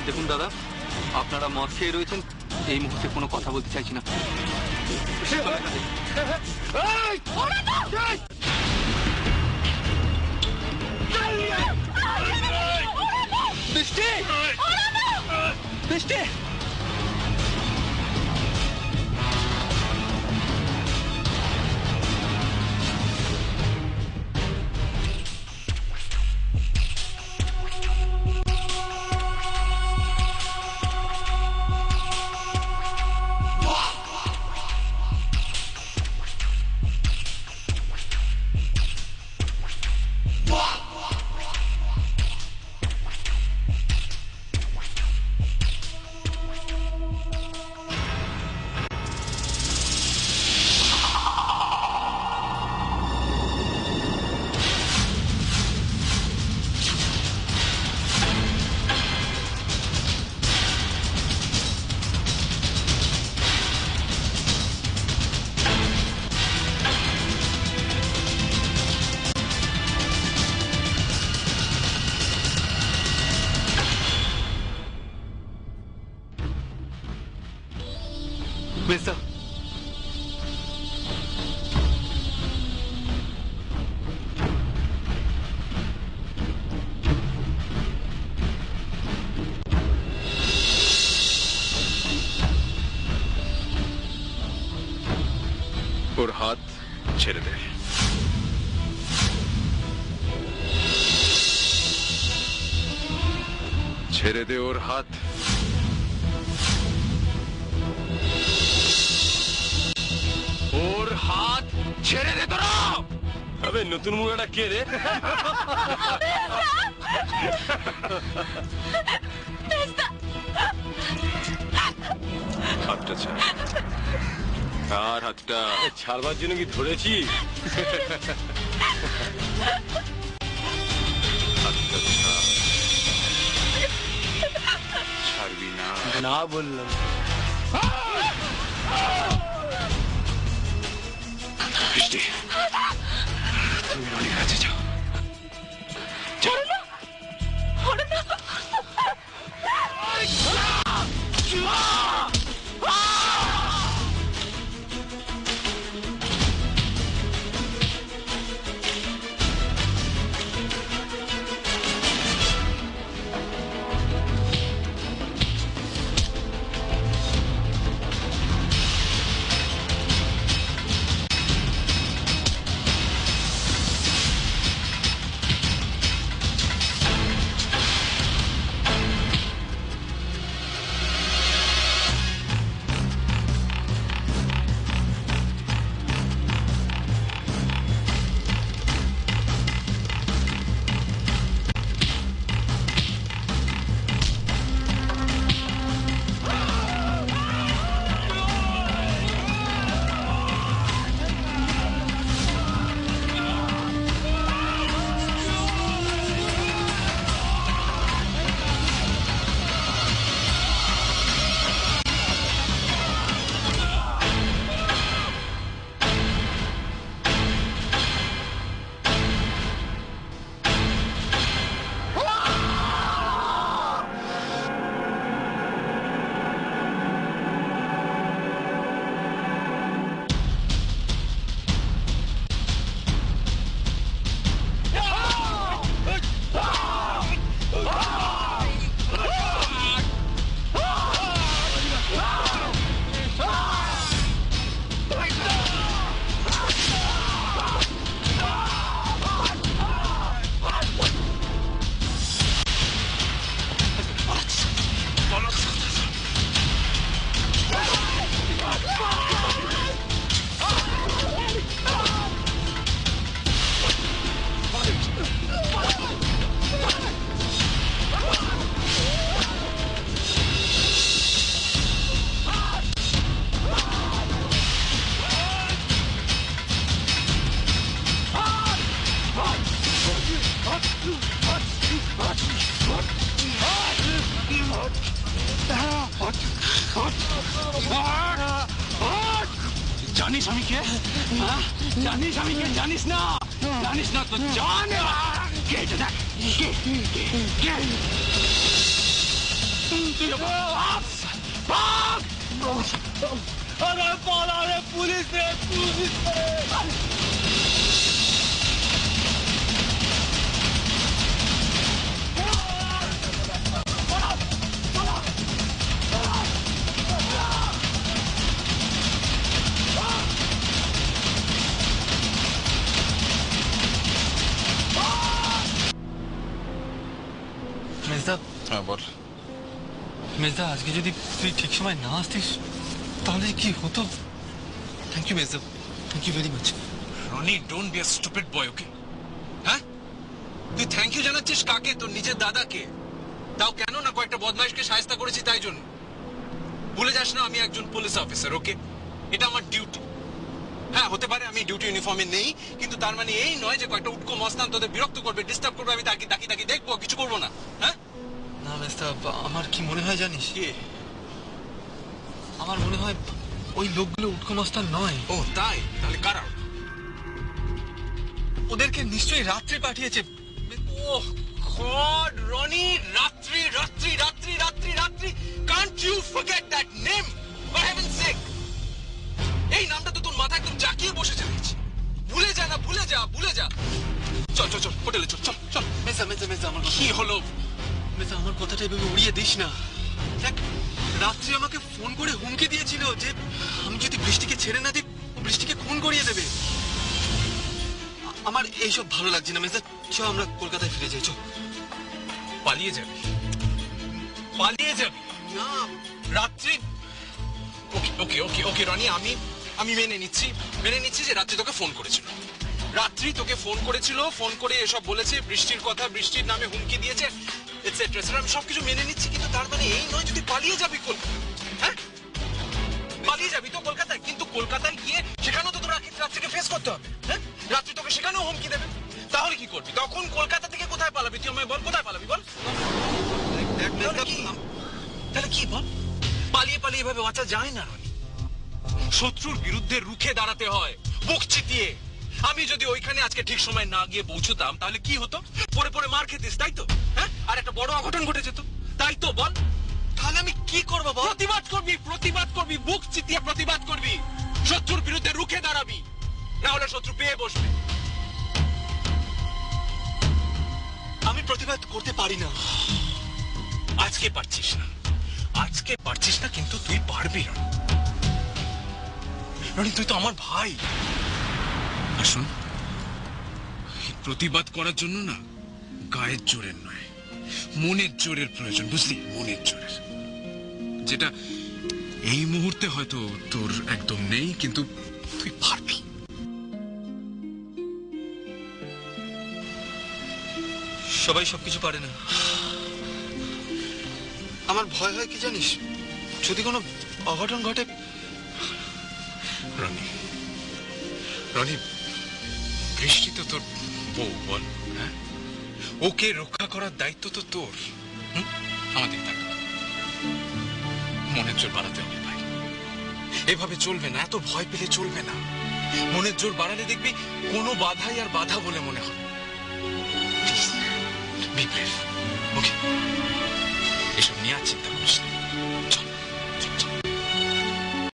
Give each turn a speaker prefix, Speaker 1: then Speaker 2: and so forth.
Speaker 1: দেখুন দাদা, আপনারা মদ খেয়ে রয়েছেন, এই মুহূর্তে কোনো কথা বলতে চাইছি না। বৃষ্টি, বৃষ্টি, মিস্টার,
Speaker 2: ওর হাত ছেড়ে দে। ছেড়ে দে ওর হাত। ওর হাত ছেড়ে দে তোরা। আবে নতুন মুখটা কে রে? হাতটা ছাড়। আর হাতটা ছাড়বার জন্য কি ধরেছি? হাতটা ছাড়। ছাড়বি না?
Speaker 3: না বললাম।
Speaker 2: বৃষ্টি, তুমি রনির কাছে যাও।
Speaker 3: জানিস আমি কে? জানিস আমি কে? জানিস না? জানিস না তো জান। কে এটা? দেখ কে কে কে ভাগ! ভাগ! আরে পালা রে, পুলিশ রে, পুলিশ রে!
Speaker 1: মেজদা,
Speaker 2: হ্যাঁ বল।
Speaker 1: মেজদা, আজকে যদি তুই ঠিক সময় না আসতিস তাহলে কি হতো? থ্যাংক ইউ মেজদা, thank you very much.
Speaker 3: Roni, don't be a stupid boy, okay? হ্যাঁ, তুই থ্যাংক ইউ জানাচ্ছিস কাকে? তোর নিজের দাদাকে। তাও কেন না, কয়েকটা বদমাইশকে শায়েস্তা করেছি তাই জন্য। ভুলে যাস না আমি একজন পুলিশ অফিসার, ওকে? এটা আমার ডিউটি। হ্যাঁ, হতে পারে আমি ডিউটি ইউনিফর্মে নেই, কিন্তু তার মানে এই নয় যে কয়েকটা উটকো মস্তান তোদের বিরক্ত করবে, ডিস্টার্ব করবে, আমি তাকে তাকি দেখবো, কিছু করবো না। হ্যাঁ
Speaker 1: না মেজদা, আমার কি মনে হয় জানিস?
Speaker 3: কি?
Speaker 1: আমার মনে হয় ওই লোকগুলো উৎকমস্তান নয়।
Speaker 3: ও তাই? তাহলে কারা?
Speaker 1: ওদেরকে নিশ্চয়ই রাত্রে পাঠিয়েছে।
Speaker 3: ওহ গড, রনি, রাত্রি রাত্রি রাত্রি রাত্রি রাত্রি, can't you forget that name, for heaven's sake. এই নামটা তো তোর মাথা একদম জাকিয়ে বসেছে দেখছি। ভুলে যা না, ভুলে যা, ভুলে যা। চল চল চল, হোটেলে চল, চল চল।
Speaker 1: মেজদা মেজদা মেজদা, আমার
Speaker 3: কি হলো?
Speaker 1: মেজদা, আমার কথাটা এভাবে উড়িয়ে দিস না। দেখ, রাত্রি আমাকে ফোন করে হুমকি দিয়েছিল যে আমি যদি বৃষ্টিকে ছেড়ে না দিই ও বৃষ্টিকে খুন করিয়ে দেবে। আমার এইসব ভালো লাগছে না মেজদা, চ আমরা কলকাতায় ফিরে যাই। চ।
Speaker 3: পালিয়ে যাবি? পালিয়ে যাবি?
Speaker 1: না,
Speaker 3: রাত্রি, ওকে ওকে ওকে ওকে রনি, আমি মেনে নিচ্ছি যে রাত্রি তোকে ফোন করেছিল। রাত্রি তোকে ফোন করেছিল, ফোন করে এসব বলেছে, বৃষ্টির কথা, বৃষ্টির নামে হুমকি দিয়েছে, এটসেট্রা। আমি সবকিছু মেনে নিচ্ছি, কিন্তু তার মানে এই নয় যদি পালিয়ে যাবি কলকাতা। হ্যাঁ, পালিয়ে যাবি তো কলকাতায়, কিন্তু কলকাতায় গিয়ে সেখানেও তো তোর রাত্রিকে ফেস করতে হবে। হ্যাঁ, রাত্রি তোকে সেখানেও হুমকি দেবে, তাহলে কি করবি তখন? কলকাতা থেকে কোথায় পালাবি তুই? আমায় বল, কোথায় পালাবি বল?
Speaker 1: দেখ মেজদা,
Speaker 3: তাহলে কি বল? পালিয়ে পালিয়ে এভাবে বাঁচা যায় না রনি। শত্রুর বিরুদ্ধে রুখে দাঁড়াতে হয়, বুক চিতিয়ে। আমি যদি ওইখানে আজকে ঠিক সময় না গিয়ে পৌঁছতাম তাহলে কি হতো? পরে পরে মার খেতিস, তাই তো? হ্যাঁ, আর একটা বড় অঘটন ঘটে যেত, তাই তো? বল,
Speaker 1: তাহলে আমি কি করবো বল?
Speaker 3: প্রতিবাদ করবি, প্রতিবাদ করবি, বুক চিতিয়ে প্রতিবাদ করবি, শত্রুর বিরুদ্ধে রুখে দাঁড়াবি, না হলে শত্রু পেয়ে বসবে।
Speaker 1: আমি প্রতিবাদ করতে পারি না।
Speaker 3: আজকে পারছিস না, আজকে পারছিস না, কিন্তু তুই পারবি রনি। রনি, তুই তো আমার ভাই। আসুন, প্রতিবাদ করার জন্য না গায়ের জোরের নয়, মনের জোরের প্রয়োজন, বুঝলি? মনের জোরের, যেটা এই মুহূর্তে হয়তো তোর একদম নেই, কিন্তু তুই পারবি।
Speaker 1: সবাই সবকিছু পারে না। আমার ভয় হয় কি জানিস, যদি কোনো অঘটন ঘটে।
Speaker 3: রনি, রনি, বৃষ্টি তো তোর বউ, বল? হ্যাঁ, ওকে রক্ষা করার দায়িত্ব তো তোর। আমাদের থাক, মনের জোর বাড়াতে হবে ভাই। এভাবে চলবে না, এত ভয় পেলে চলবে না। মনের জোর বাড়ালে দেখবি কোনো বাধাই আর বাধা বলে মনে হয়। Please, be brave, okay? এসব নিয়ে আর চিন্তা করিস না।